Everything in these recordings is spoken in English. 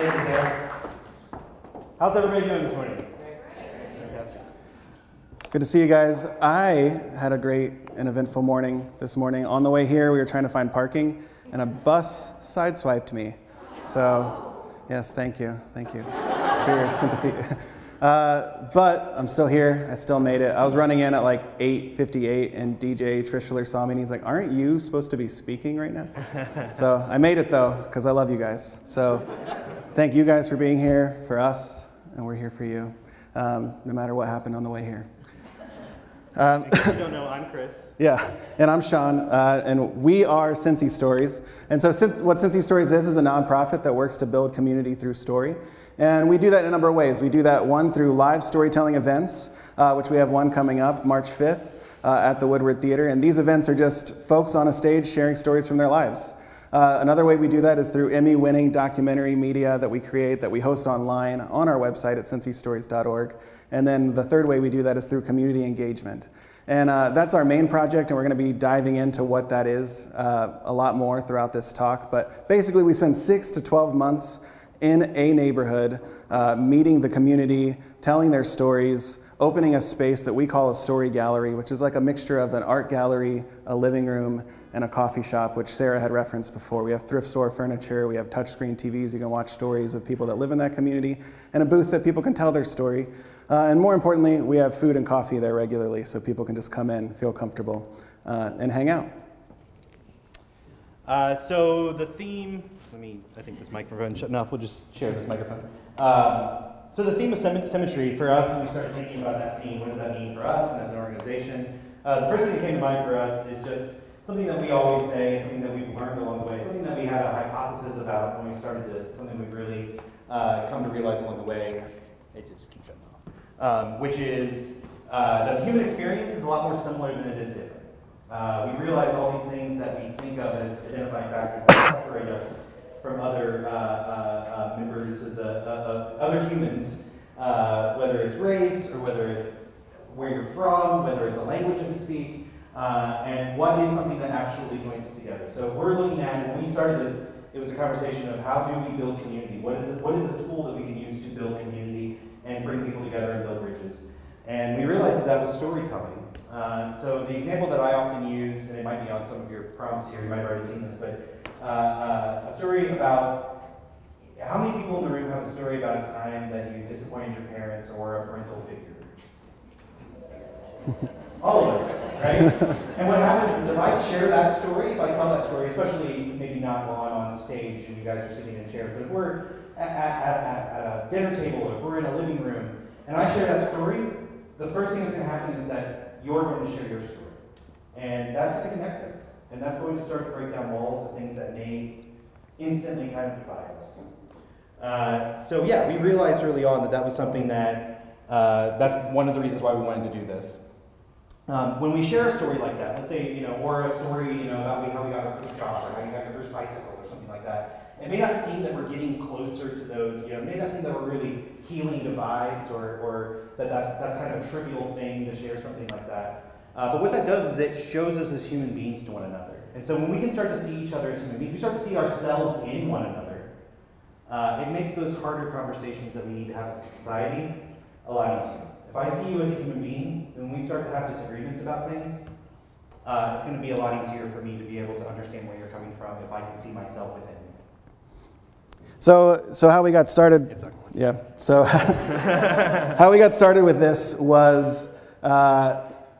Thank you, Sarah. How's everybody doing this morning? Fantastic. Good to see you guys. I had a great and eventful morning this morning. On the way here, we were trying to find parking, and a bus sideswiped me. So, yes, thank you for your sympathy. But I'm still here. I still made it. I was running in at like 8:58, and DJ Trishler saw me, and he's like, "Aren't you supposed to be speaking right now?" So I made it though, because I love you guys. So thank you guys for being here for us, and we're here for you, no matter what happened on the way here. If you don't know, I'm Chris. Yeah, and I'm Sean, and we are Cincy Stories. And so what Cincy Stories is a nonprofit that works to build community through story. And we do that in a number of ways. We do that, one, through live storytelling events, which we have one coming up March 5th at the Woodward Theater. And these events are just folks on a stage sharing stories from their lives. Another way we do that is through Emmy-winning documentary media that we create, that we host online on our website at cincystories.org. And then the third way we do that is through community engagement. And that's our main project, and we're going to be diving into what that is a lot more throughout this talk. But basically, we spend 6 to 12 months in a neighborhood, meeting the community, telling their stories, opening a space that we call a story gallery, which is like a mixture of an art gallery, a living room, and a coffee shop, which Sarah had referenced before. We have thrift store furniture, we have touchscreen TVs, you can watch stories of people that live in that community, and a booth that people can tell their story. And more importantly, we have food and coffee there regularly, so people can just come in, feel comfortable, and hang out. So the theme, I think this microphone shut off, we'll just share this microphone. So the theme of symmetry, for us, when we started thinking about that theme, what does that mean for us and as an organization? The first thing that came to mind for us is just something that we always say, something that we've learned along the way, something that we had a hypothesis about when we started this, something we've really come to realize along the way. It just keeps shutting off. Which is that the human experience is a lot more similar than it is different. We realize all these things that we think of as identifying factors that separate us from other members of other humans, whether it's race or whether it's where you're from, whether it's a language that you speak, and what is something that actually joins us together. So if we're looking at, when we started this, it was a conversation of how do we build community? What is a tool that we can use to build community and bring people together and build bridges? And we realized that was storytelling. So the example that I often use, and it might be on some of your prompts here, you might have already seen this, but a story about, how many people in the room have a story about a time that you disappointed your parents or a parental figure? All of us, right? And what happens is if I share that story, if I tell that story, especially maybe not while I'm on stage and you guys are sitting in chairs, but if we're at a dinner table, if we're in a living room, and I share that story, the first thing that's going to happen is that you're going to share your story. And that's going to connect us. And that's going to start to break down walls of things that may instantly kind of divide us. So yeah, we realized early on that that was something that, that's one of the reasons why we wanted to do this. When we share a story like that, let's say, or a story, about how we got our first job, or how you got your first bicycle, or something like that, it may not seem that we're getting closer to those, it may not seem that we're really healing divides, or that's kind of a trivial thing to share something like that. But what that does is it shows us as human beings to one another. And so when we can start to see each other as human beings, we start to see ourselves in one another, it makes those harder conversations that we need to have as a society a lot easier. If I see you as a human being, then when we start to have disagreements about things, it's going to be a lot easier for me to be able to understand where you're coming from if I can see myself within you. So how we got started, yeah, so how we got started with this was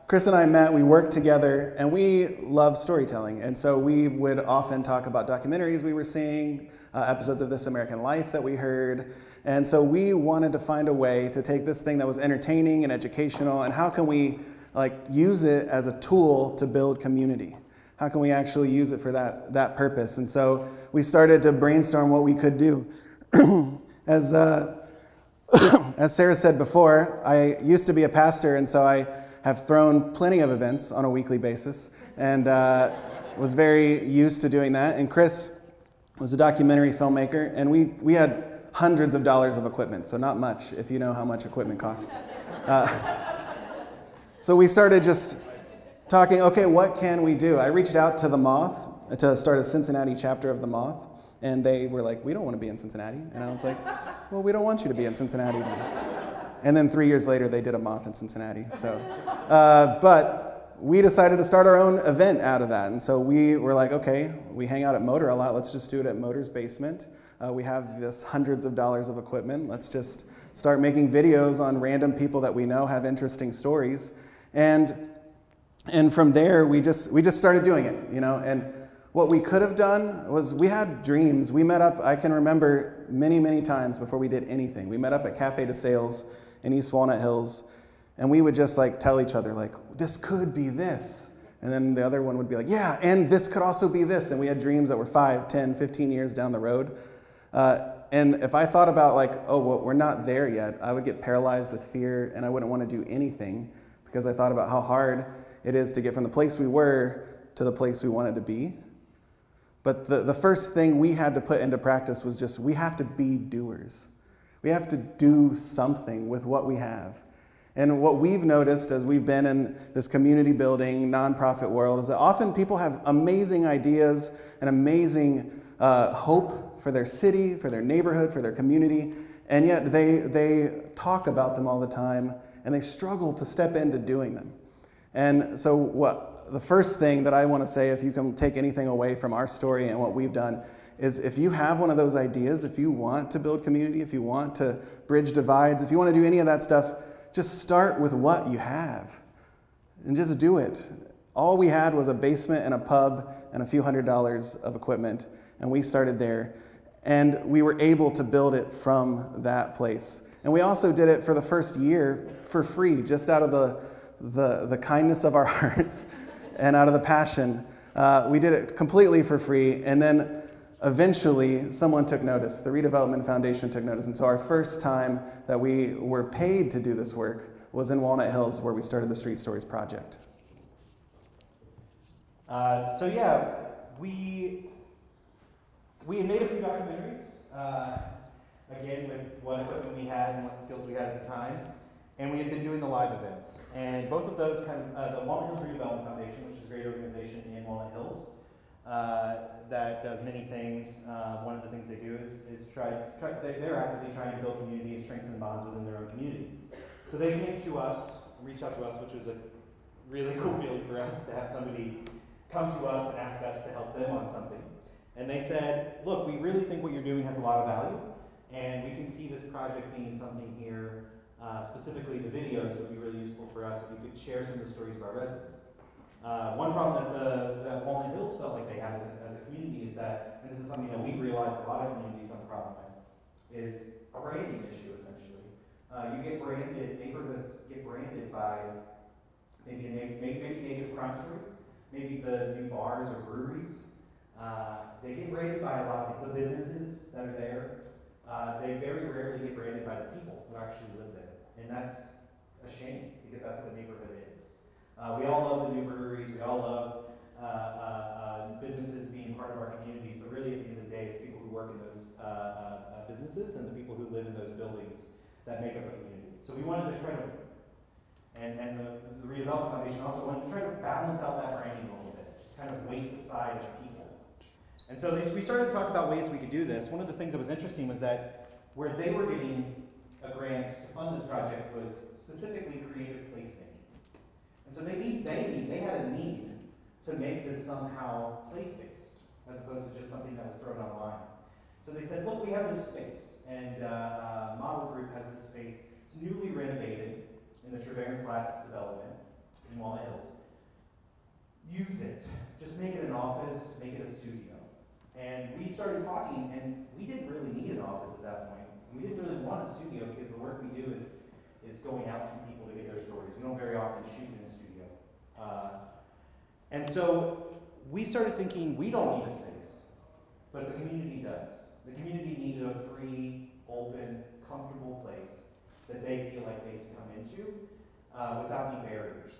Chris and I met, we worked together, and we love storytelling. And so we would often talk about documentaries we were seeing, episodes of This American Life that we heard. And so we wanted to find a way to take this thing that was entertaining and educational, and how can we use it as a tool to build community? how can we actually use it for that purpose? And so we started to brainstorm what we could do. As Sarah said before, I used to be a pastor, and so I have thrown plenty of events on a weekly basis, and was very used to doing that. And Chris was a documentary filmmaker, and we had hundreds of dollars of equipment, so not much if you know how much equipment costs. So we started just talking, okay, what can we do? I reached out to the Moth to start a Cincinnati chapter of the Moth, and they were like, we don't want to be in Cincinnati. And I was like, well, we don't want you to be in Cincinnati then. And then 3 years later, they did a Moth in Cincinnati. So, but we decided to start our own event out of that. And so we were like, okay, we hang out at Motor a lot. Let's just do it at Motor's basement. We have this hundreds of dollars of equipment. Let's just start making videos on random people that we know have interesting stories. And from there, we just started doing it, you know. And what we could have done was we had dreams. We met up, I can remember many, many times before we did anything. We met up at Cafe de Sales in East Walnut Hills, and we would just like tell each other like, this could be this. And then the other one would be like, yeah, and this could also be this. And we had dreams that were 5, 10, 15 years down the road. And if I thought about like, oh, well, we're not there yet, I would get paralyzed with fear, and I wouldn't want to do anything because I thought about how hard it is to get from the place we were to the place we wanted to be. But the first thing we had to put into practice was just, we have to be doers. We have to do something with what we have. And what we've noticed as we've been in this community building, nonprofit world is that often people have amazing ideas and amazing hope for their city, for their neighborhood, for their community, and yet they talk about them all the time, and they struggle to step into doing them. And so the first thing that I want to say, if you can take anything away from our story and what we've done, is if you have one of those ideas, if you want to build community, if you want to bridge divides, if you want to do any of that stuff, just start with what you have and just do it. All we had was a basement and a pub and a few $100s of equipment, and we started there. And we were able to build it from that place. And we also did it for the first year for free, just out of the kindness of our hearts and out of the passion. We did it completely for free, and then eventually someone took notice. The Redevelopment Foundation took notice, and so our first time that we were paid to do this work was in Walnut Hills, where we started the Street Stories project. So yeah, we had made a few documentaries, again with what equipment we had and what skills we had at the time. And we had been doing the live events. And both of those the Walnut Hills Redevelopment Foundation, which is a great organization in Walnut Hills, that does many things. One of the things they do is they're actively trying to build community and strengthen bonds within their own community. So they came to us, reached out to us, which was a really cool feeling for us to have somebody come to us and ask us to help them on something. And they said, look, we really think what you're doing has a lot of value, and we can see this project being something here. Specifically, the videos would be really useful for us if we could share some of the stories of our residents. One problem that Walnut Hills felt like they had as a community is that, and this is something that we realized a lot of communities have a problem with, is a branding issue, essentially. You get branded, neighborhoods get branded by maybe negative crime stories, maybe the new bars or breweries. They get branded by a lot of things, the businesses that are there. They very rarely get branded by the people who actually live there. And that's a shame, because that's what a neighborhood is. We all love the new breweries, we all love businesses being part of our communities, but really at the end of the day, it's people who work in those businesses and the people who live in those buildings that make up a community. So we wanted to try to, and the Redevelopment Foundation also wanted to try to balance out that branding a little bit, just kind of weight the side of people. And so we started to talk about ways we could do this. One of the things that was interesting was that where they were getting a grant to fund this project was specifically creative placemaking. And so they had a need to make this somehow place-based, as opposed to just something that was thrown online. So they said, look, we have this space, and Model Group has this space. It's newly renovated in the Trevelyan Flats development in Walnut Hills. Use it. Just make it an office, make it a studio. And we started talking, and we didn't really need an office at that point. We didn't really want a studio, because the work we do is going out to people to get their stories. We don't very often shoot in a studio. And so we started thinking we don't need a space, but the community does. The community needed a free, open, comfortable place that they feel like they can come into without any barriers.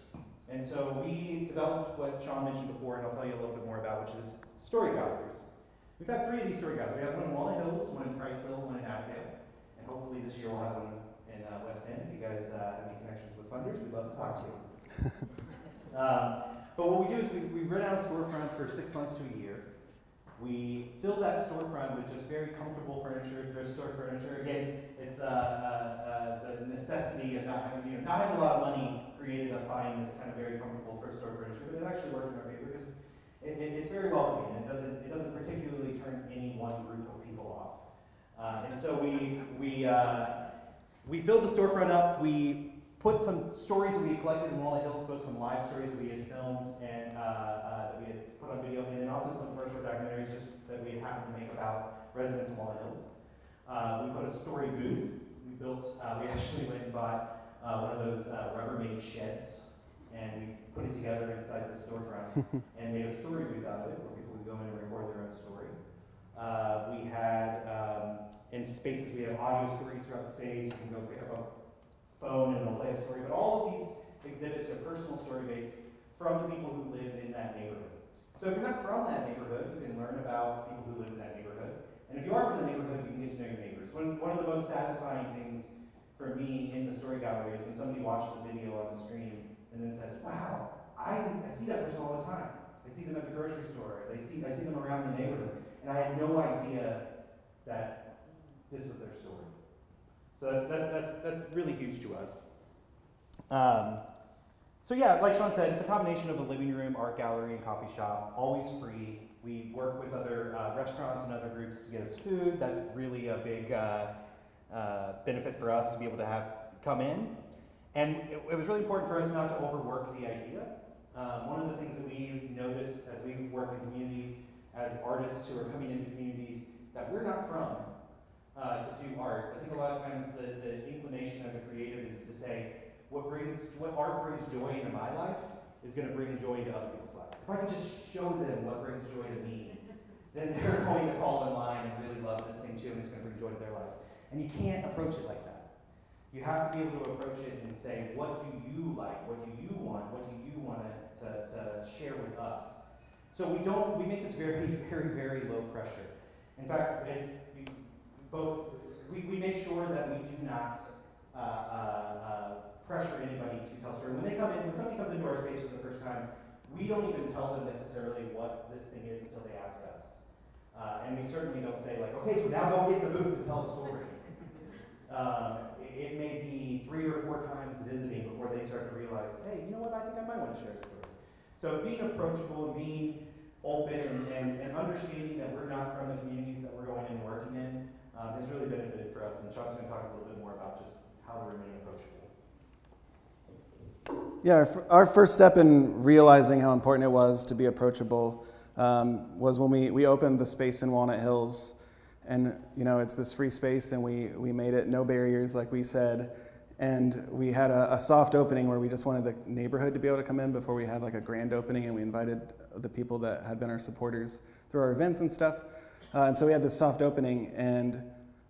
And so we developed what Sean mentioned before, and I'll tell you a little bit more about, which is story galleries. We've had 3 of these story galleries. We have one in Walnut Hills, one in Priceville, one in Avondale, and hopefully this year we'll have one in West End. If you guys have any connections with funders, we'd love to talk to you. But what we do is we rent out a storefront for 6 months to a year. We fill that storefront with just very comfortable furniture, thrift store furniture. Again, it's the necessity of not having a lot of money created us buying this kind of very comfortable thrift store furniture, but it actually worked in our favor because it's very welcoming. It doesn't particularly turn any one group of people off. And so we filled the storefront up. We put some stories that we had collected in Walnut Hills, both some live stories that we had filmed and that we had put on video, and then also some short documentaries just that we happened to make about residents of Walnut Hills. We put a story booth. We actually went and bought one of those Rubbermaid sheds, and we put it together inside the storefront and made a story booth out of it where people would go in and record their own story. We had, in spaces, we have audio stories throughout the space. You can go pick up a phone and it'll play a story. But all of these exhibits are personal story based from the people who live in that neighborhood. So if you're not from that neighborhood, you can learn about people who live in that neighborhood. And if you are from the neighborhood, you can get to know your neighbors. One of the most satisfying things for me in the story gallery is when somebody watches the video on the screen and then says, wow, I see that person all the time. I see them at the grocery store. I see them around the neighborhood. And I had no idea that this was their story. So that's really huge to us. So yeah, like Sean said, it's a combination of a living room, art gallery, and coffee shop, always free. We work with other restaurants and other groups to get us food. That's really a big benefit for us to be able to come in. And it was really important for us not to overwork the idea. One of the things that we've noticed as we work in community, as artists who are coming into communities that we're not from, to do art. I think a lot of times the inclination as a creative is to say, what art brings joy into my life is going to bring joy to other people's lives. If I could just show them what brings joy to me, then they're going to fall in line and really love this thing too, and it's going to bring joy to their lives. And you can't approach it like that. You have to be able to approach it and say, what do you like? What do you want? What do you want to share with us? So we make this very, very, very low pressure. In fact, we make sure that we do not pressure anybody to tell a story. When somebody comes into our space for the first time, we don't even tell them necessarily what this thing is until they ask us. And we certainly don't say like, okay, so now go get in the booth and tell a story. It may be 3 or 4 times visiting before they start to realize, hey, you know what, I think I might want to share a story. So being approachable and being open and understanding that we're not from the communities that we're going and working in has really benefited for us. And Sean's going to talk a little bit more about just how to remain approachable. Yeah, our first step in realizing how important it was to be approachable was when we opened the space in Walnut Hills. And it's this free space, and we made it no barriers, like we said. And we had a soft opening where we just wanted the neighborhood to be able to come in before we had like a grand opening, and we invited the people that had been our supporters through our events and stuff. And so we had this soft opening, and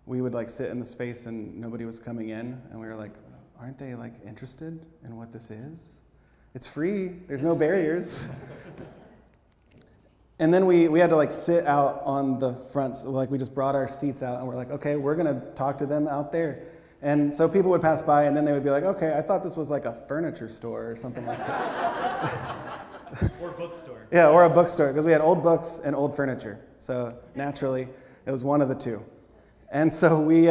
we would like sit in the space and nobody was coming in, and we were like, aren't they like interested in what this is? It's free, there's no barriers. And then we had to like sit out on the front, so like we just brought our seats out and we're like, okay, we're gonna talk to them out there. And so people would pass by and then they would be like, okay, I thought this was like a furniture store or something like that. Or a bookstore. Yeah, or a bookstore, because we had old books and old furniture. So naturally, it was one of the two. And so we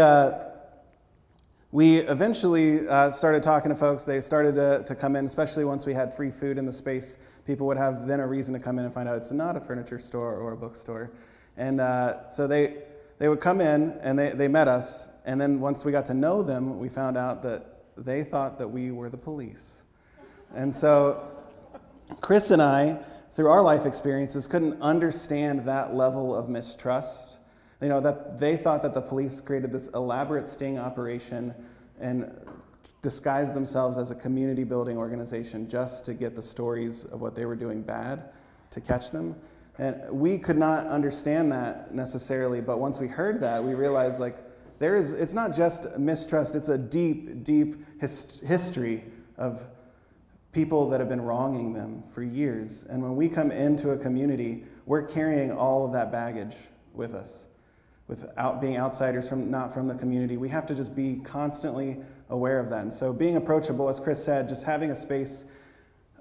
eventually started talking to folks. They started to come in, especially once we had free food in the space. People would have then a reason to come in and find out it's not a furniture store or a bookstore. And so they would come in and they met us. And then once we got to know them, we found out that they thought that we were the police. And so Chris and I, through our life experiences, couldn't understand that level of mistrust. That they thought that the police created this elaborate sting operation and disguised themselves as a community building organization just to get the stories of what they were doing bad. to catch them. And we could not understand that necessarily, but once we heard that, we realized like it's not just mistrust, it's a deep, deep history of people that have been wronging them for years. And when we come into a community, we're carrying all of that baggage with us. Without being outsiders not from the community, we have to just be constantly aware of that. And so being approachable, as Chris said, just having a space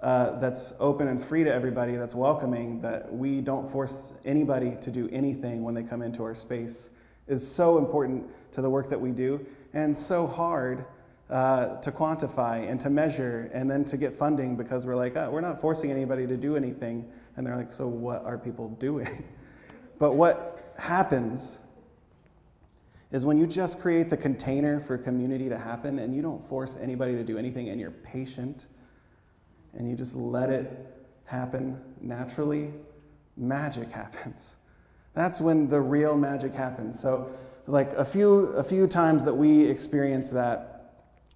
that's open and free to everybody, that's welcoming, that we don't force anybody to do anything when they come into our space is so important to the work that we do, and so hard to quantify and to measure and then to get funding, because we're like, oh, we're not forcing anybody to do anything. And they're like, so what are people doing? But what happens is when you just create the container for community to happen and you don't force anybody to do anything and you're patient and you just let it happen naturally, magic happens. That's when the real magic happens. So like a few times that we experienced that,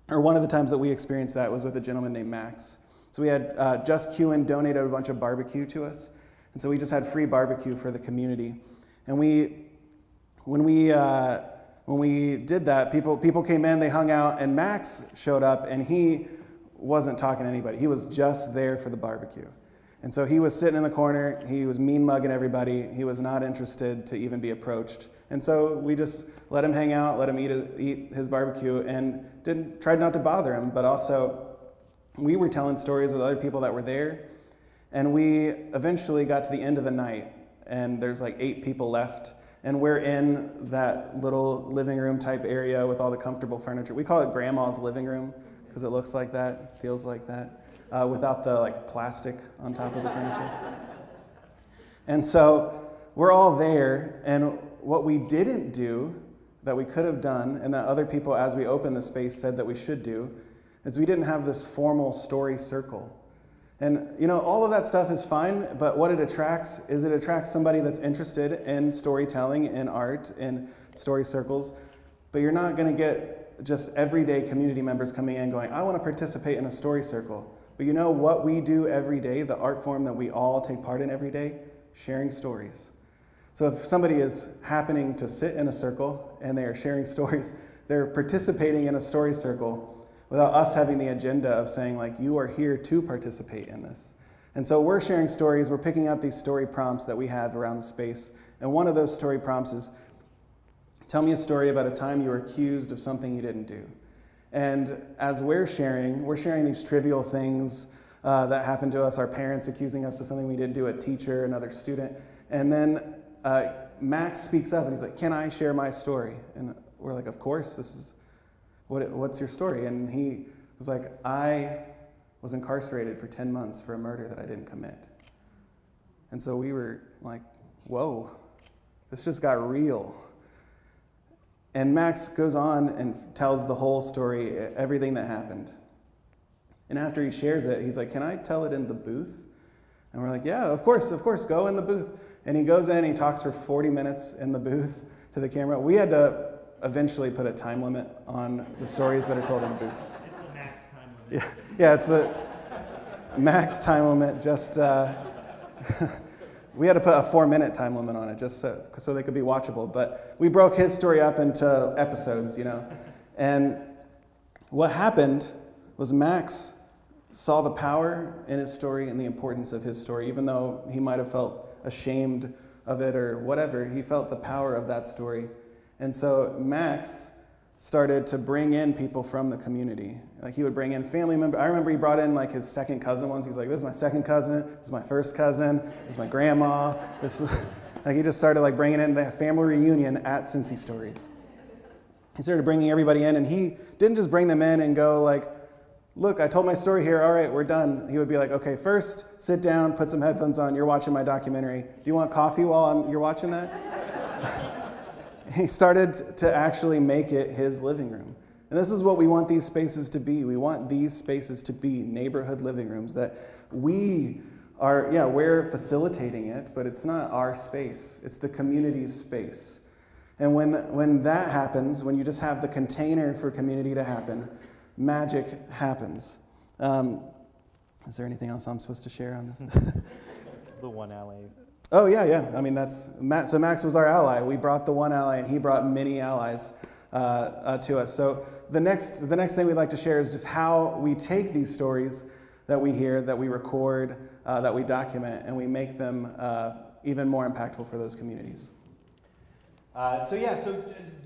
or one of the times that we experienced that was with a gentleman named Max. So we had Just Qin donated a bunch of barbecue to us. And so we just had free barbecue for the community. And when we did that, people came in, they hung out, and Max showed up, and he wasn't talking to anybody. He was just there for the barbecue. And so he was sitting in the corner, he was mean mugging everybody, he was not interested to even be approached. And so we just let him hang out, let him eat his barbecue, and tried not to bother him, but also we were telling stories with other people that were there, and we eventually got to the end of the night, and there's like 8 people left, and we're in that little living room type area with all the comfortable furniture. We call it Grandma's living room because it looks like that, feels like that, without the like plastic on top of the furniture. And so we're all there, and what we didn't do that we could have done, and that other people as we opened the space said that we should do, is we didn't have this formal story circle. And you know, all of that stuff is fine, but what it attracts somebody that's interested in storytelling, in art, in story circles, but you're not going to get just everyday community members coming in going, I want to participate in a story circle. But you know what we do every day, the art form that we all take part in every day? Sharing stories. So if somebody is happening to sit in a circle and they are sharing stories, they're participating in a story circle without us having the agenda of saying, like, you are here to participate in this. And so we're sharing stories, we're picking up these story prompts that we have around the space. And one of those story prompts is, tell me a story about a time you were accused of something you didn't do. And as we're sharing these trivial things that happened to us, our parents accusing us of something we didn't do, a teacher, another student. And then Max speaks up and he's like, can I share my story? And we're like, of course, this is, what's your story? And he was like, I was incarcerated for 10 months for a murder that I didn't commit. And so we were like, whoa, this just got real. And Max goes on and tells the whole story, everything that happened. And after he shares it, he's like, can I tell it in the booth? And we're like, yeah, of course, go in the booth. And he goes in, he talks for 40 minutes in the booth to the camera. We had to eventually put a time limit on the stories that are told in the booth. It's the max time limit. Yeah, it's the max time limit. Just we had to put a 4-minute time limit on it just so they could be watchable. But we broke his story up into episodes, you know. And what happened was Max saw the power in his story and the importance of his story, even though he might have felt ashamed of it or whatever. He felt the power of that story. And so Max started to bring in people from the community. Like he would bring in family members. I remember he brought in like his second cousin once. He's like, this is my second cousin, this is my first cousin, this is my grandma. Like he just started like bringing in the family reunion at Cincy Stories. He started bringing everybody in, and he didn't just bring them in and go like, look, I told my story here, all right, we're done. He would be like, okay, first sit down, put some headphones on, you're watching my documentary. Do you want coffee while you're watching that? He started to actually make it his living room. And this is what we want these spaces to be. We want these spaces to be neighborhood living rooms that we are, yeah, we're facilitating it, but it's not our space. It's the community's space. And when that happens, when you just have the container for community to happen, magic happens. Is there anything else I'm supposed to share on this? the one ally. Oh yeah. I mean, that's Max. So Max was our ally. We brought the one ally, and he brought many allies to us. So the next thing we'd like to share is just how we take these stories that we hear, that we record, that we document, and we make them even more impactful for those communities. So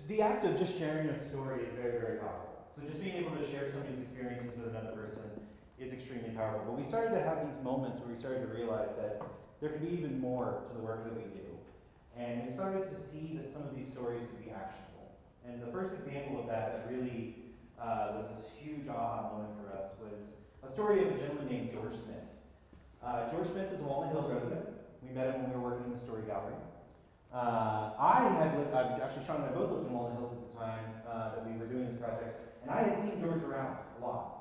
the act of just sharing a story is very, very powerful. So just being able to share somebody's experiences with another person is extremely powerful. But we started to have these moments where we started to realize that there could be even more to the work that we do. And we started to see that some of these stories could be actionable. And the first example of that really was this huge aha moment for us was a story of a gentleman named George Smith. George Smith is a Walnut Hills resident. We met him when we were working in the Story Gallery. Actually Sean and I both lived in Walnut Hills at the time that we were doing this project, and I had seen George around a lot.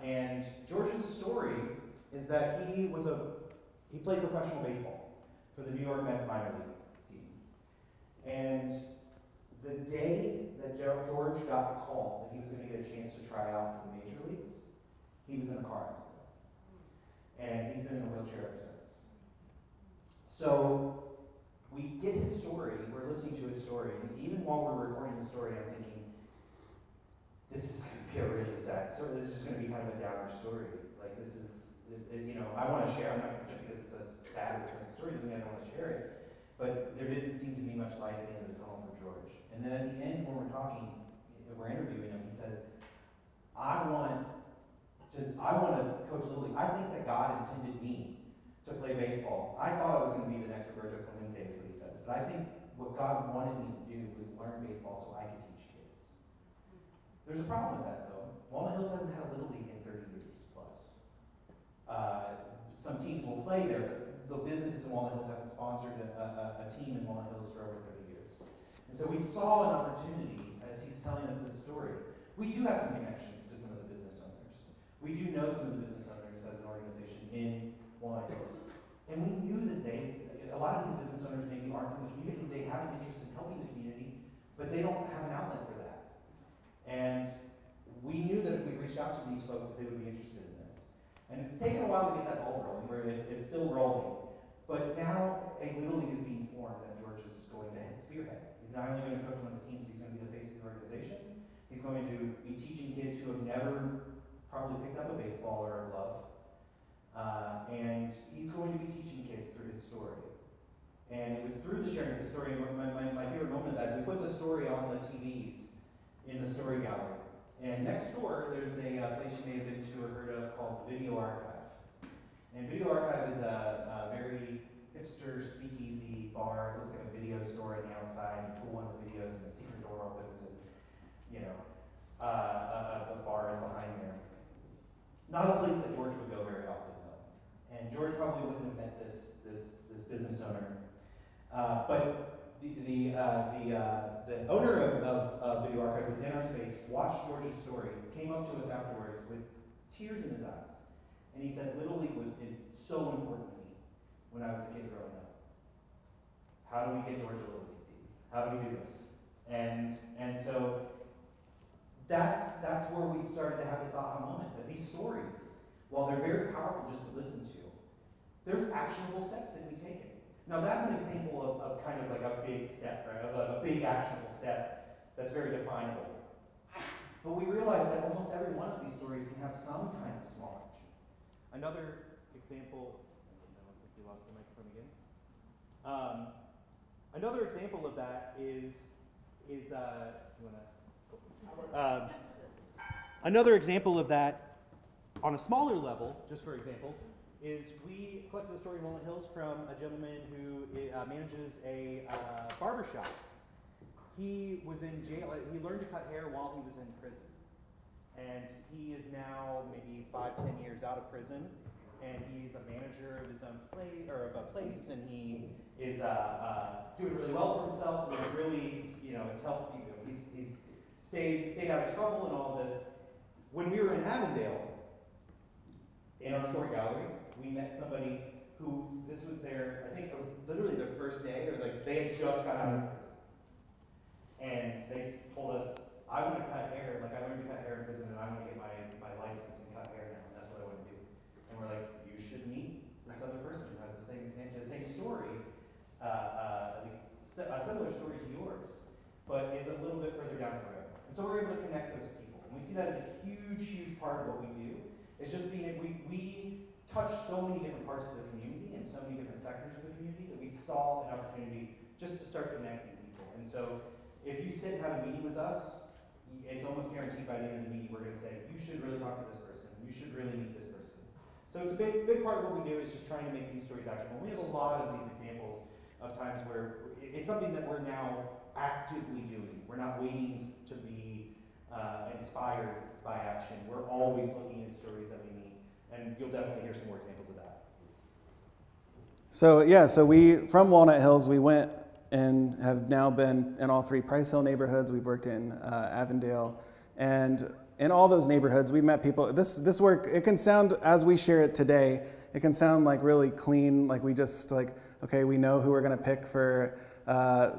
And George's story is that he played professional baseball for the New York Mets minor league team. And the day that George got the call that he was going to get a chance to try out for the major leagues, he was in a car accident. And he's been in a wheelchair ever since. So we get his story, we're listening to his story, and even while we're recording the story, I'm thinking, this is going to be a really sad story. This is just going to be kind of a downer story. Like, this is, I want to share, I'm not just because it's a sad or depressing story, doesn't mean I don't want to share it. But there didn't seem to be much light at the end of the tunnel for George. And then at the end, when we're interviewing him, he says, I want to coach Little League. I think that God intended me to play baseball. I thought I was going to be the next Roberto Clemente, is what he says. But I think what God wanted me to do was learn baseball so I could teach kids. There's a problem with that, though. Walnut Hills hasn't had a Little League in 30 years plus. Some teams will play there, but the businesses in Walnut Hills haven't sponsored a team in Walnut Hills for over 30 years. And so we saw an opportunity as he's telling us this story. We do have some connections to some of the business owners. We do know some of the business owners as an organization in Walnut Hills. And we knew that a lot of these business owners maybe aren't from the community. They have an interest in helping the community, but they don't have an outlet for that. And we knew that if we reached out to these folks, they would be interested in this. And it's taken a while to get that ball rolling, where it's still rolling. But now a Little League is being formed that George is going to spearhead. He's not only going to coach one of the teams, but he's going to be the face of the organization. He's going to be teaching kids who have never probably picked up a baseball or a glove. And he's going to be teaching kids through his story. And it was through the sharing of the story, my favorite moment of that is we put the story on the TVs in the Story Gallery. And next door, there's a place you may have been to or heard of called the Video Archive. And Video Archive is a very hipster speakeasy bar. It looks like a video store on the outside. You pull one of the videos and the secret door opens and, a bar is behind there. Not a place that George would go very often, though. And George probably wouldn't have met this business owner. But the owner of Video Archive was in our space, watched George's story, came up to us afterwards with tears in his eyes. And he said, Little League did so important to me when I was a kid growing up. How do we get George a Little League team? How do we do this? And so that's where we started to have this aha moment, that these stories, while they're very powerful just to listen to, there's actionable steps that we take. Now that's an example of kind of like a big step, right? Of a big actionable step that's very definable. But we realize that almost every one of these stories can have some kind of small action. Another example, I think we lost the microphone again. Another example of that another example of that on a smaller level, just for example, is we collected a story in Walnut Hills from a gentleman who manages a barbershop. He was in jail. He learned to cut hair while he was in prison. And he is now maybe 5-10 years out of prison, and he's a manager of his own place, and he is doing really well for himself. And really, it's helped. He's stayed out of trouble and all of this. When we were in Avondale, in our story gallery, we met somebody who this was I think it was literally their first day, or like they had just got out of prison. And they told us, I want to cut hair, like I learned to cut hair in prison, and I want to get my license and cut hair now, and that's what I want to do. And we're like, you should meet this other person. but is a little bit further down the road. And so we're able to connect those people. And we see that as a huge, huge part of what we do. It's just being, we touch so many different parts of the community and so many different sectors of the community that we saw an opportunity just to start connecting people. And so if you sit and have a meeting with us, it's almost guaranteed by the end of the meeting we're going to say, you should really talk to this person. You should really meet this person. So it's a big part of what we do is just trying to make these stories actionable. We have a lot of these examples of times where it's something that we're now actively doing. We're not waiting to be inspired by action. We're always looking at stories that we meet. And you'll definitely hear some more examples of that. So yeah, so we, from Walnut Hills, we went and have now been in all 3 Price Hill neighborhoods. We've worked in Avondale, and in all those neighborhoods, we've met people. This work, it can sound, as we share it today, it can sound like really clean, like we just okay, we know who we're gonna pick for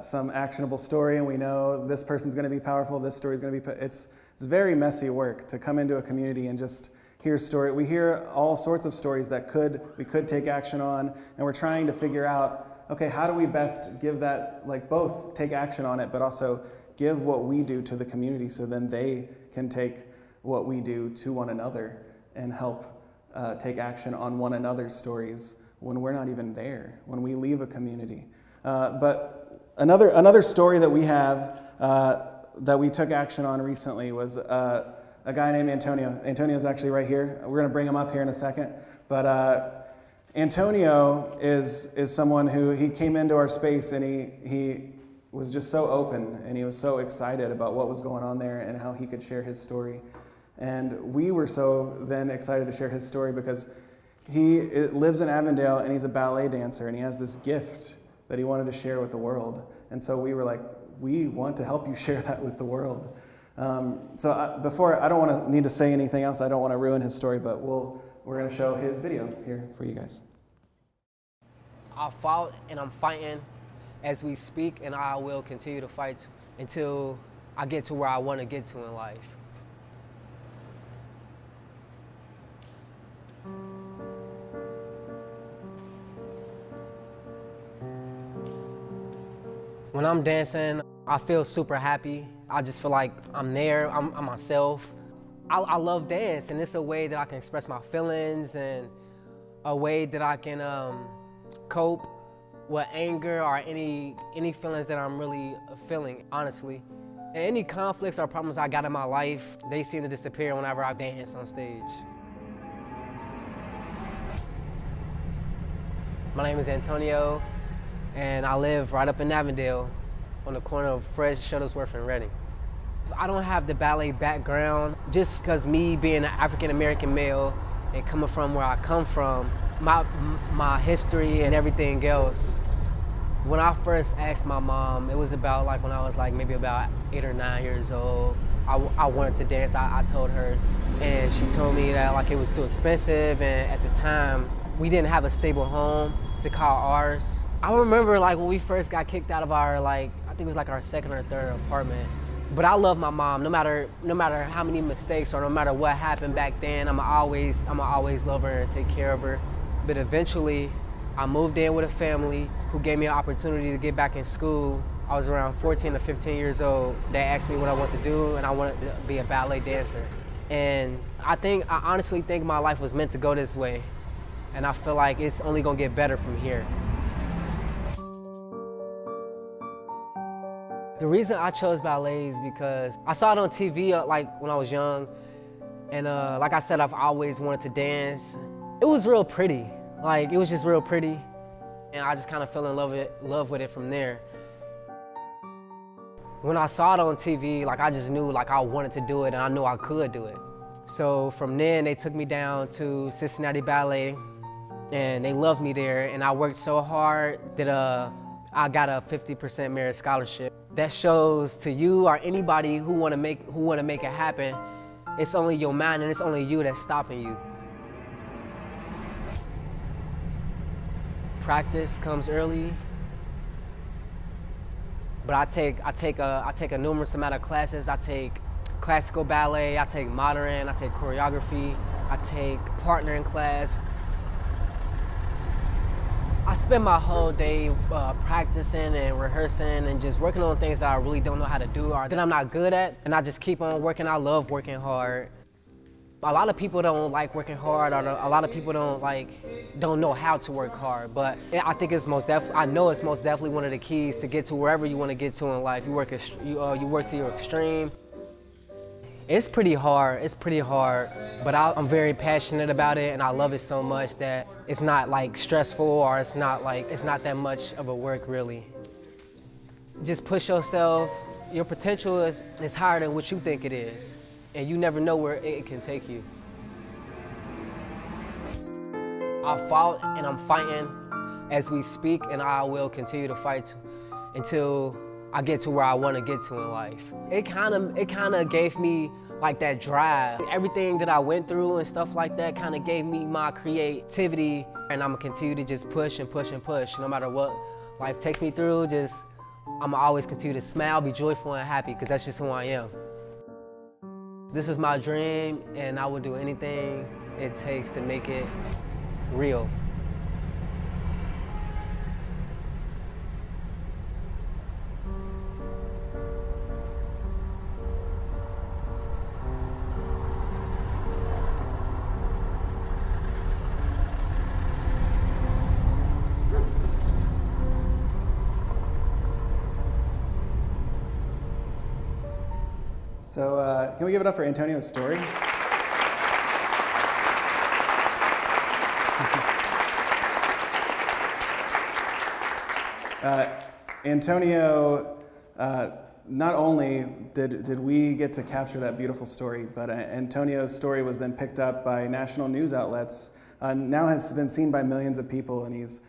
some actionable story, and we know this person's gonna be powerful, this story's gonna be, it's very messy work to come into a community and just hear story. We hear all sorts of stories that we could take action on, and we're trying to figure out, okay, how do we best give that, both take action on it, but also give what we do to the community so then they can take what we do to one another and help take action on one another's stories when we're not even there, when we leave a community. But another story that we have that we took action on recently was a guy named Antonio. Antonio's actually right here. We're going to bring him up here in a second. But Antonio is someone who, he came into our space and he was just so open and he was so excited about what was going on there and how he could share his story. And we were so then excited to share his story because he lives in Avondale and he's a ballet dancer and he has this gift that he wanted to share with the world. And so we were like, we want to help you share that with the world. So I don't need to say anything else. I don't want to ruin his story, but we're going to show his video here for you guys. I fought and I'm fighting as we speak, and I will continue to fight until I get to where I want to get to in life. When I'm dancing, I feel super happy. I just feel like I'm there, I'm myself. I love dance, and it's a way that I can express my feelings and a way that I can cope with anger or any feelings that I'm really feeling, honestly. And any conflicts or problems I got in my life, they seem to disappear whenever I dance on stage. My name is Antonio, and I live right up in Avondale on the corner of Fred Shuttlesworth and Reading. I don't have the ballet background just because me being an African-American male and coming from where I come from, my history and everything else. When I first asked my mom, it was about when I was maybe about 8 or 9 years old. I wanted to dance, I told her, and she told me that it was too expensive, and at the time, we didn't have a stable home to call ours. I remember when we first got kicked out of our I think it was our second or third apartment. But I love my mom, no matter how many mistakes or no matter what happened back then, I'ma always love her and take care of her. But eventually, I moved in with a family who gave me an opportunity to get back in school. I was around 14 to 15 years old. They asked me what I wanted to do, and I wanted to be a ballet dancer. And I honestly think my life was meant to go this way. And I feel like it's only gonna get better from here. The reason I chose ballet is because I saw it on TV when I was young, and like I said, I've always wanted to dance. It was real pretty, it was just real pretty, and I just kind of fell in love with it from there. When I saw it on TV, I just knew I wanted to do it, and I knew I could do it. So from then, they took me down to Cincinnati Ballet, and they loved me there, and I worked so hard that I got a 50% merit scholarship. That shows to you or anybody who want to make it happen, it's only your mind and it's only you that's stopping you. Practice comes early, but I take a numerous amount of classes. I take classical ballet, I take modern, I take choreography, I take partnering class. I spend my whole day practicing and rehearsing and just working on things that I really don't know how to do or that I'm not good at, and I just keep on working. I love working hard. A lot of people don't like working hard, or a lot of people don't know how to work hard. But I think I know it's most definitely one of the keys to get to wherever you want to get to in life. You work to your extreme. It's pretty hard. It's pretty hard, but I'm very passionate about it, and I love it so much that it's not like stressful, or it's not that much of a work really. Just push yourself. Your potential is higher than what you think it is, and you never know where it can take you. I fought and I'm fighting as we speak, and I will continue to fight until I get to where I want to get to in life. It kind of gave me like that drive. Everything that I went through and stuff like that kind of gave me my creativity, and I'm gonna continue to just push and push and push. No matter what life takes me through, I'm gonna always continue to smile, be joyful and happy, because that's just who I am. This is my dream, and I will do anything it takes to make it real. So can we give it up for Antonio's story? Antonio, not only did we get to capture that beautiful story, but Antonio's story was then picked up by national news outlets, now has been seen by millions of people, and he's,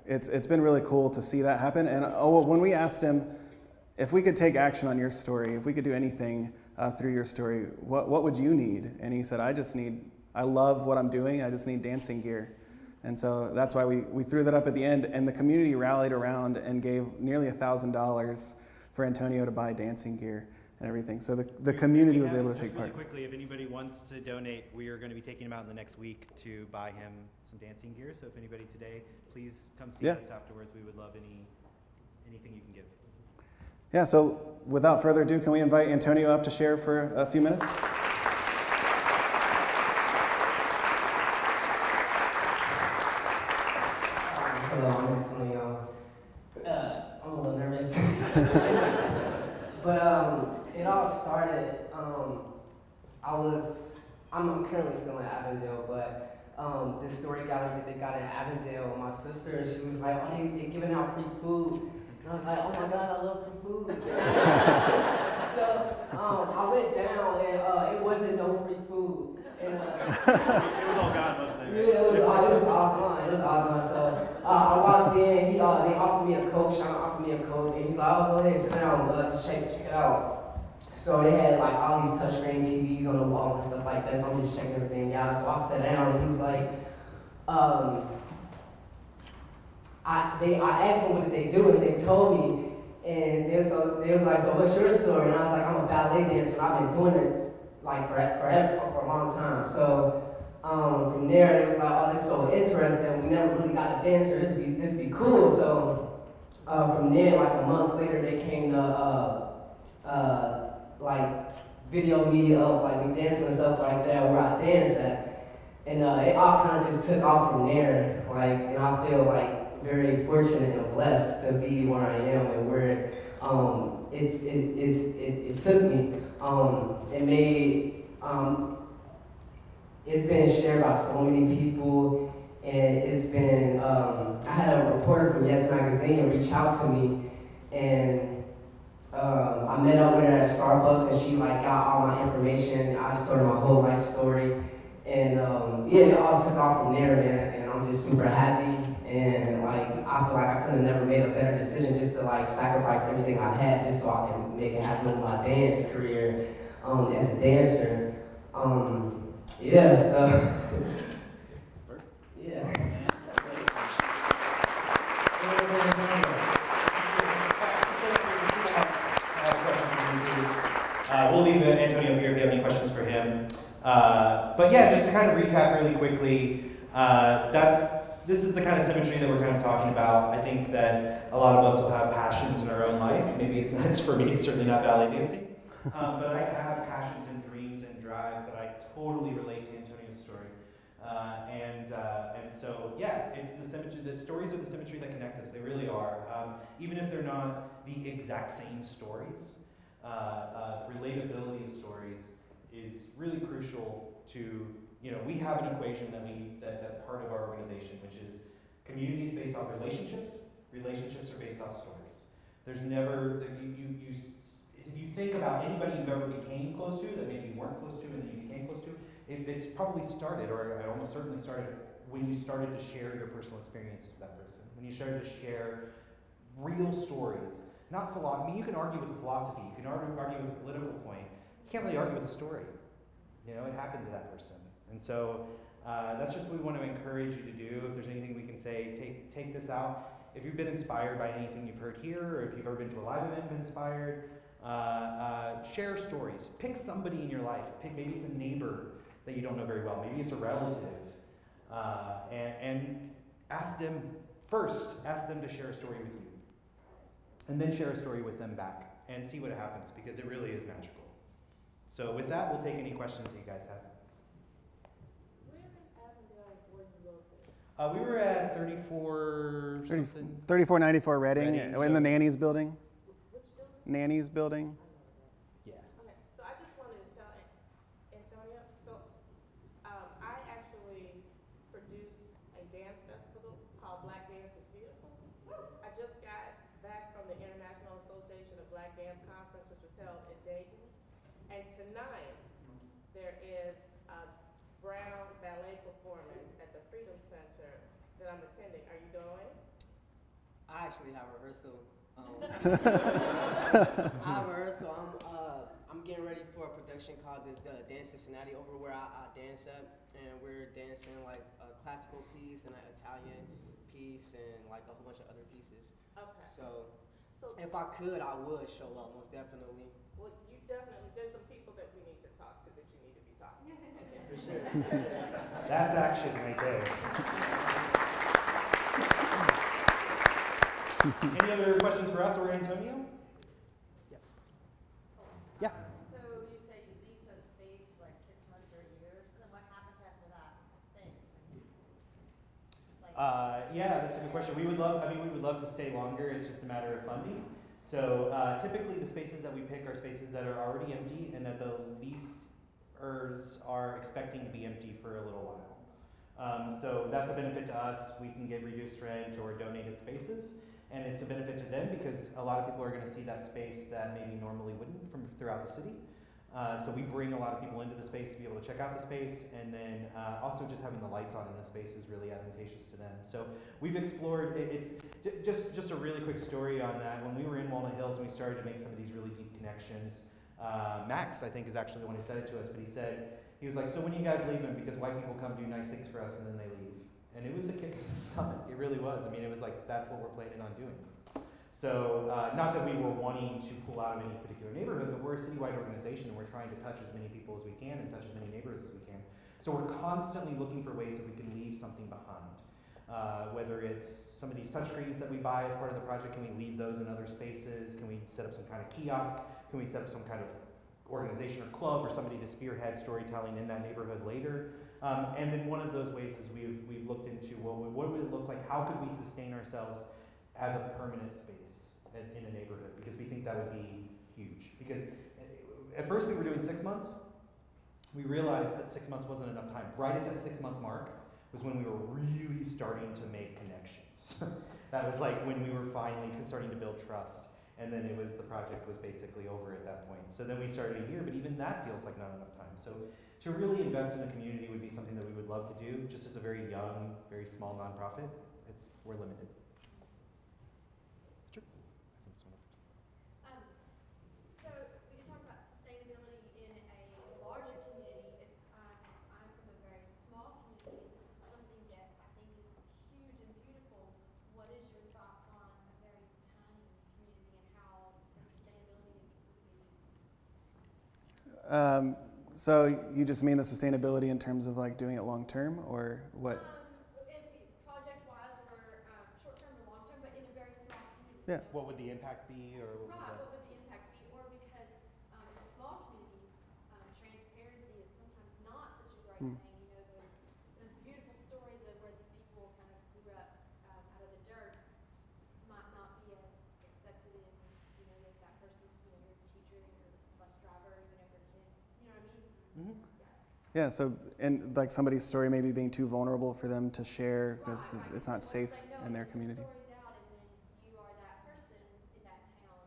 it's been really cool to see that happen. And when we asked him, if we could take action on your story, if we could do anything through your story, what would you need? And he said, I love what I'm doing, I just need dancing gear. And so that's why we threw that up at the end, and the community rallied around and gave nearly $1,000 for Antonio to buy dancing gear and everything. So the community was able to take part. Really quickly, if anybody wants to donate, we are going to be taking him out in the next week to buy him some dancing gear. So if anybody today, please come see us afterwards. We would love anything you can give. Yeah, so without further ado, can we invite Antonio up to share for a few minutes? Hello, I'm Antonio. I'm a little nervous. But it all started, I'm currently still in Avondale, but this story gallery that they got in Avondale, my sister, she was like, oh, they're giving out free food. And I was like, oh my God, I love free food. So I went down, and it wasn't no free food. And, it was all God, wasn't it? Yeah, it was all gone. It was all gone. So I walked in, they offered me a Coke, Sean offered me a Coke, and he's like, oh, go ahead, sit down, just check it out. So they had like all these touchscreen TVs on the wall and stuff like that, so I'm just checking everything out. So I sat down, and he was like, I asked them what did they do, and they told me, and they was like, so what's your story? And I was like, I'm a ballet dancer, and I've been doing it like forever, for a long time. So from there, they was like, oh, this is so interesting. We never really got a dancer. This would be cool. So from there, like a month later, they came to like video media of like me dancing and stuff like that, where I dance at, and it all kind of just took off from there. Like, and I feel like very fortunate and blessed to be where I am and where it took me. It made it's been shared by so many people, and it's been, I had a reporter from Yes Magazine reach out to me, and I met up with her at Starbucks, and she like got all my information. I just told her my whole life story, and it all took off from there, man, and I'm just super happy, and like, I feel like I could have never made a better decision just to like sacrifice everything I had just so I can make it happen with my dance career as a dancer. Yeah, so, yeah. We'll leave Antonio here if you have any questions for him. But yeah, just to kind of recap really quickly, that's this is the kind of symmetry that we're kind of talking about. I think that a lot of us will have passions in our own life. Maybe it's not for me, it's certainly not ballet dancing. But I have passions and dreams and drives that I totally relate to Antonio's story. And so, yeah, it's the symmetry, the stories are the symmetry that connect us. They really are. Even if they're not the exact same stories, the relatability of stories is really crucial to, we have an equation that's part of our organization, which is communities based off relationships. Relationships are based off stories. There's never, if you think about anybody you've ever became close to that maybe you weren't close to and then you became close to, it's probably started, or it almost certainly started, when you started to share your personal experience with that person. When you started to share real stories. Not philosophy. I mean, you can argue with the philosophy, you can argue with the political point. You can't really argue with the story. It happened to that person. And so that's just what we want to encourage you to do. If there's anything we can say, take this out. If you've been inspired by anything you've heard here, or if you've ever been to a live event and been inspired, share stories. Pick somebody in your life. Maybe it's a neighbor that you don't know very well. Maybe it's a relative. And ask them to share a story with you. And then share a story with them back and see what happens, because it really is magical. So with that, we'll take any questions that you guys have. We were at 3494 Reading, in the Nanny's building. Which building? Nanny's building. Yeah. Okay, so I just wanted to tell Antonio, I actually produce a dance festival called Black Dance is Beautiful. I just got back from the International Association of Black Dance Conference, which was held in Dayton. And tonight, there is a Brown ballet performance at the Freedom Center that I'm attending. Are you going? I actually have rehearsal. I have rehearsal. I'm getting ready for a production called Dance Cincinnati, over where I dance at, and we're dancing like a classical piece and an Italian piece and like a whole bunch of other pieces. Okay. So if I could, I would show up, most definitely. Well, you definitely, there's some people that we need to talk to that you need to be talking to. For sure. That's action right there. Any other questions for us or Antonio? Yes. Yeah. So you say you lease a space for like 6 months or a year, so then what happens after that space? Yeah, that's a good question. We would love to stay longer. It's just a matter of funding. So typically the spaces that we pick are spaces that are already empty and that the leasers are expecting to be empty for a little while. So that's a benefit to us. We can get reduced rent or donated spaces. And it's a benefit to them because a lot of people are going to see that space that maybe normally wouldn't from throughout the city. So we bring a lot of people into the space to be able to check out the space, and then also just having the lights on in the space is really advantageous to them. So we've explored, it's just a really quick story on that. When we were in Walnut Hills and we started to make some of these really deep connections, Max, I think, is actually the one who said it to us, but he was like, so when you guys leaving? Because white people come do nice things for us and then they leave. And it was a kick in the stomach. It really was. I mean, it was like, that's what we're planning on doing. So, not that we were wanting to pull out of any particular neighborhood, but we're a citywide organization and we're trying to touch as many people as we can and touch as many neighborhoods as we can. So we're constantly looking for ways that we can leave something behind. Whether it's some of these touchscreens that we buy as part of the project, can we leave those in other spaces? Can we set up some kind of kiosk? Can we set up some kind of organization or club or somebody to spearhead storytelling in that neighborhood later? And then one of those ways is we've looked into, well, what would it look like? How could we sustain ourselves as a permanent space in a neighborhood? Because we think that would be huge. Because at first we were doing 6 months. We realized that 6 months wasn't enough time. Right at that 6 month mark was when we were really starting to make connections. That was like when we were finally starting to build trust. And then the project was basically over at that point. So then we started a year, but even that feels like not enough time. So to really invest in a community would be something that we would love to do, just as a very young, very small nonprofit. We're limited. Sure. I think it's one of So we can talk about sustainability in a larger community. If I'm from a very small community, this is something that I think is huge and beautiful. What is your thoughts on a very tiny community and how the sustainability would be? So you just mean the sustainability in terms of like doing it long term, or what? Project Yeah. What would the impact be, or what would Right, the... what would the impact be? Or because in a small community, transparency is sometimes not such a great thing. You know, those beautiful stories of where these people kind of grew up out of the dirt might not be as accepted in, you know, that person's, you know, your teacher, your bus driver, you know, your kids, you know what I mean? Yeah, so, and like somebody's story maybe being too vulnerable for them to share because Right. it's not safe in their Your community. story's out, and then you are that person in that town.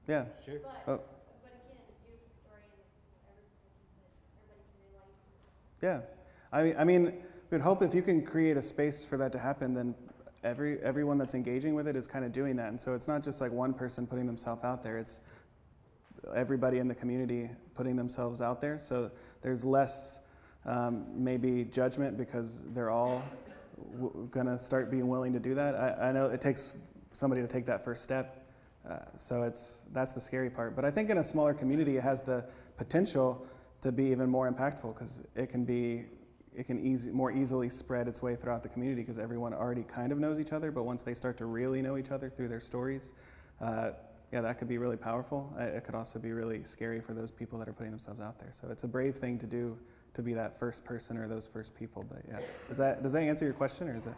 Yeah. Sure. But again, a beautiful story, and like you said, everybody can relate to it. Yeah. I mean, we'd hope if you can create a space for that to happen, then everyone that's engaging with it is kind of doing that. And so it's not just like one person putting themselves out there, it's everybody in the community putting themselves out there. So there's less maybe judgment because they're all gonna start being willing to do that. I know it takes somebody to take that first step. So that's the scary part. But I think in a smaller community, it has the potential to be even more impactful because it can more easily spread its way throughout the community because everyone already kind of knows each other. But once they start to really know each other through their stories, yeah, that could be really powerful. It could also be really scary for those people that are putting themselves out there. So it's a brave thing to do, to be that first person or those first people. But yeah, does that answer your question, or is that?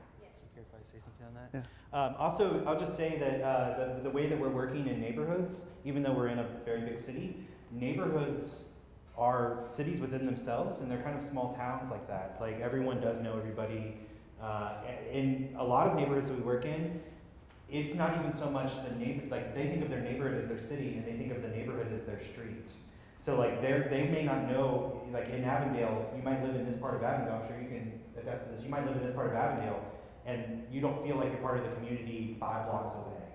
Care if I say something on that? Yeah. Also, I'll just say that the way that we're working in neighborhoods, even though we're in a very big city, neighborhoods are cities within themselves, and they're kind of small towns like that. Like everyone does know everybody. In a lot of neighborhoods that we work in, it's not even so much the neighbor, like they think of their neighborhood as their city, and they think of the neighborhood as their street. So like they may not know, like in Avondale, you might live in this part of Avondale, I'm sure you can attest to this, you might live in this part of Avondale, and you don't feel like you're part of the community 5 blocks away.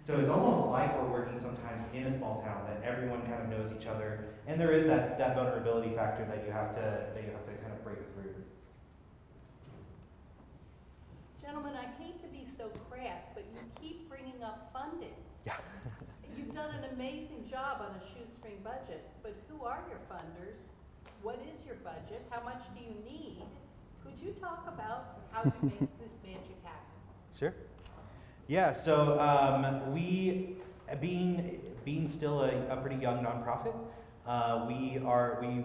So it's almost like we're working sometimes in a small town that everyone kind of knows each other, and there is that vulnerability factor that you have to kind of break through. Gentlemen, I hate to be so crass, but you keep bringing up funding. Yeah. You've done an amazing job on a shoestring budget, but who are your funders? What is your budget? How much do you need? Could you talk about how you make this magic happen? Sure. Yeah, so we, being still a pretty young nonprofit, we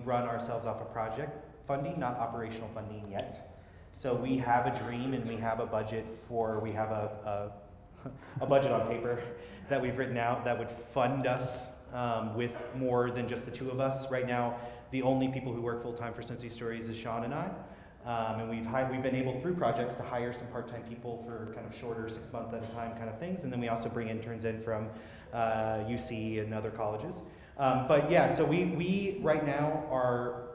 run ourselves off of project funding, not operational funding yet. So we have a dream and we have a budget we have a budget on paper that we've written out that would fund us with more than just the 2 of us. Right now, the only people who work full-time for Cincy Stories is Sean and I. And we've been able through projects to hire some part-time people for kind of shorter 6-month at a time kind of things. And then we also bring interns in from UC and other colleges. But yeah, so we right now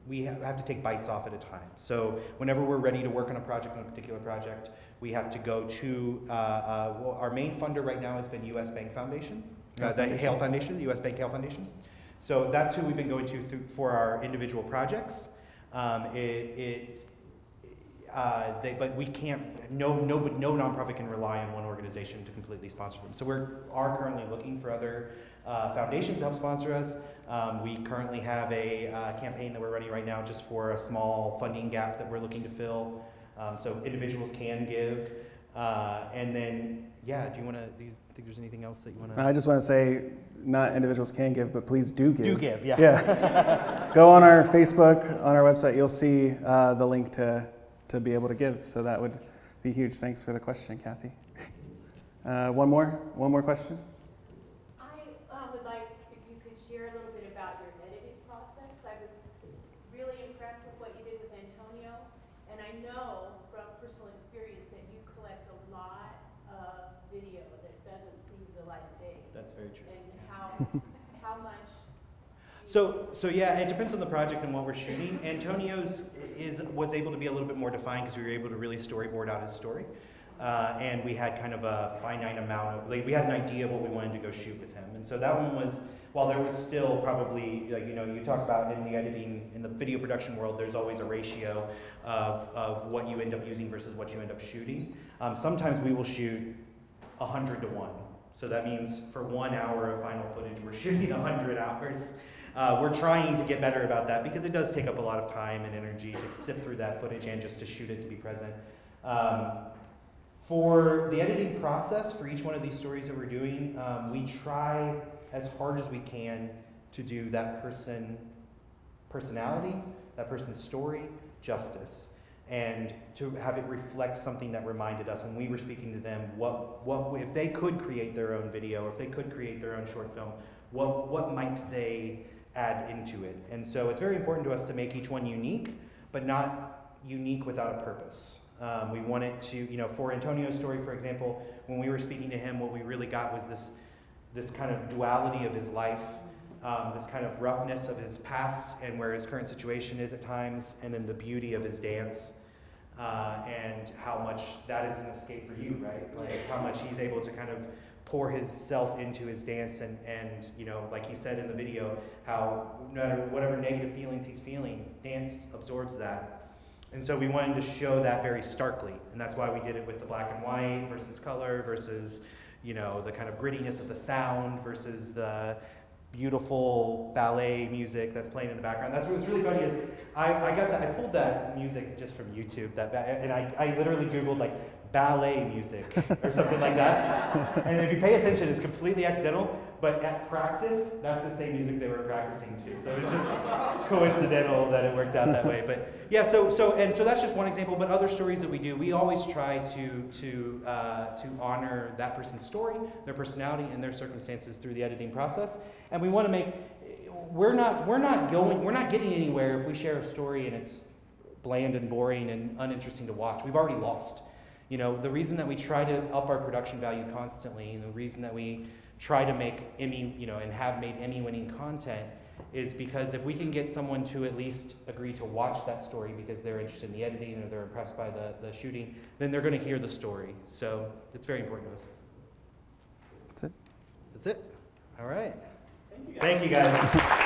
we have to take bites off at a time. So whenever we're ready to work on a particular project, we have to go to, our main funder right now has been US Bank Foundation, the Hale Foundation, the US Bank Hale Foundation. So that's who we've been going to for our individual projects. But we can't, no nonprofit can rely on one organization to completely sponsor them. So we are currently looking for other foundations to help sponsor us. We currently have a campaign that we're running right now just for a small funding gap that we're looking to fill. So individuals can give. And then, yeah, do you think there's anything else that you want to? I just want to say, not individuals can give, but please do give. Do give, yeah. Yeah. Go on our Facebook, on our website, you'll see the link to be able to give. So that would be huge. Thanks for the question, Kathy. One more question? I would like if you could share a little bit about your editing process. I was really impressed with what you did with Antonio, and I know from personal experience that you collect a lot of video that doesn't see the light of day. That's very true. And how much? So yeah, it depends on the project and what we're shooting. Antonio's was able to be a little bit more defined because we were able to really storyboard out his story. And we had kind of a finite amount of, we had an idea of what we wanted to go shoot with him. And so that one was, while there was still probably, like, you know, you talk about in the editing, in the video production world, there's always a ratio of what you end up using versus what you end up shooting. Sometimes we will shoot 100 to 1. So that means for 1 hour of final footage, we're shooting 100 hours. We're trying to get better about that because it does take up a lot of time and energy to sift through that footage and just to shoot it to be present. For the editing process for each one of these stories that we're doing, we try as hard as we can to do that personality, that person's story, justice, and to have it reflect something that reminded us when we were speaking to them, what if they could create their own video, if they could create their own short film, what might they add into it? And so it's very important to us to make each one unique, but not unique without a purpose. We wanted to, for Antonio's story, for example, when we were speaking to him, what we really got was this kind of duality of his life, this kind of roughness of his past and where his current situation is at times, and then the beauty of his dance, and how much that is an escape for you, right? Like how much he's able to kind of pour himself into his dance, and like he said in the video, how no matter whatever negative feelings he's feeling, dance absorbs that. And so we wanted to show that very starkly, and that's why we did it with the black and white versus color versus, the kind of grittiness of the sound versus the beautiful ballet music that's playing in the background. That's what's really funny is I pulled that music just from YouTube, and I literally Googled like ballet music or something like that. And if you pay attention, it's completely accidental, but at practice, that's the same music they were practicing to. So it's just coincidental that it worked out that way. But yeah, so that's just one example, but other stories that we do, we always try to honor that person's story, their personality, and their circumstances through the editing process. And we want to make, we're not getting anywhere if we share a story and it's bland and boring and uninteresting to watch. We've already lost. The reason that we try to up our production value constantly, and the reason that we try to make Emmy, and have made Emmy-winning content, is because if we can get someone to at least agree to watch that story because they're interested in the editing or they're impressed by the shooting, then they're going to hear the story. So it's very important to us. That's it. That's it. All right. Thank you guys.